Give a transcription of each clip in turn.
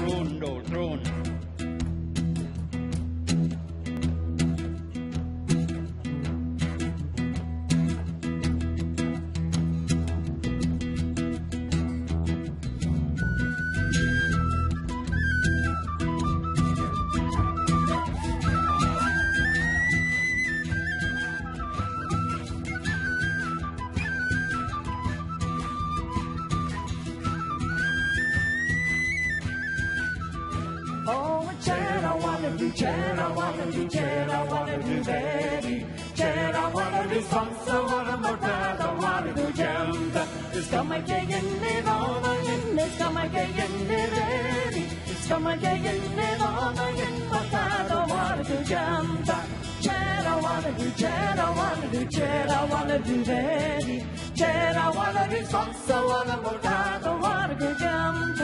throne. Chad, I wanna do Chad, I wanna do Chad, I wanna do Betty. Chad, I wanna do songs, I wanna mortad, I wanna do jump. Ska man gegen i vanagen, ska man gegen i Betty. Ska man gegen i vanagen, mortad, I wanna do jump. Chad, I wanna do Chad, I wanna do Chad, I wanna do Betty. Chad, I wanna do songs, I wanna mortad, I wanna do jump.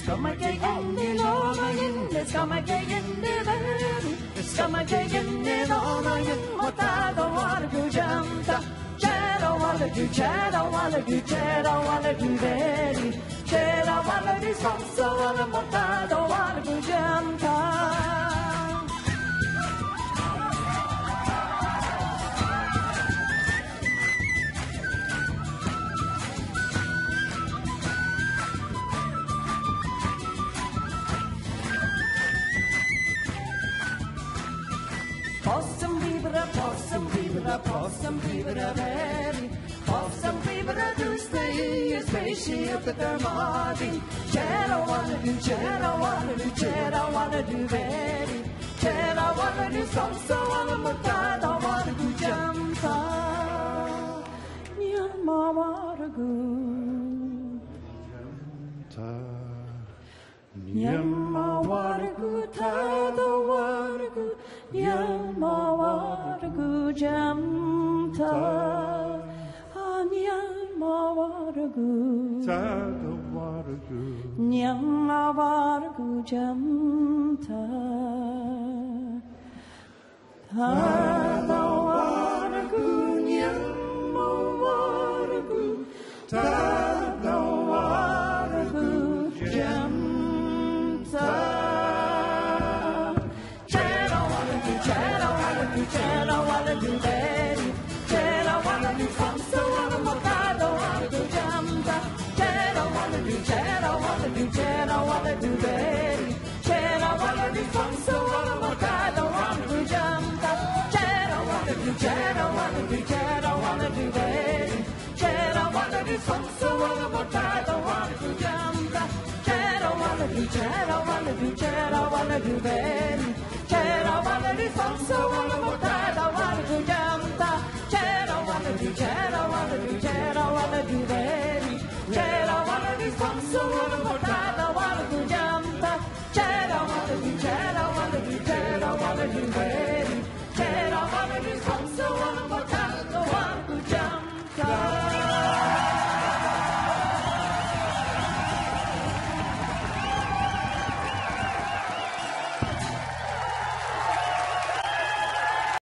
Ska man gegen i vanagen, ska man gegen i Betty. Ska man gegen i vanagen, mortad, I wanna do jump. Chad, I wanna do Chad, I wanna do Chad, I wanna do Betty. Chad, I wanna do songs, I wanna mortad, I wanna do jump. Possum beaver, Betty. Possum beaver, do stay a spaceship at their body. Chad, I wanna do Chad, I wanna do Chad, I wanna do Betty. Chad, I wanna do songs, I wanna mortad, I wanna do jump. Nyamma wanna go. Nyamma wanna go, tada wanna go. Nyamma wanna go, jamta. Nyamma wanna go, tada wanna go. Nyamma wanna go, jamta. Tada wanna go, nyamma wanna go. Tada wanna go, jamta. Chad, I wanna do Chad, I wanna do Chad, I wanna do Betty. Chad, I wanna do songs, I wanna mortad, I wanna do jump. Chad, I wanna do Chad, I wanna do Chad, I wanna do Betty. Chad, I wanna do songs, I wanna mortad, I wanna do jump. Chad, I wanna do Chad, I wanna do Chad, I wanna do Betty. Chad, I wanna do songs, I wanna mortad, I wanna do jump. Chad, I wanna do Chad, I wanna do Chad, I wanna do Betty. Chad, I wanna do songs, I wanna mortad, I wanna do jump. Chad, I wanna do Chad, I wanna do Chad, I wanna do Betty.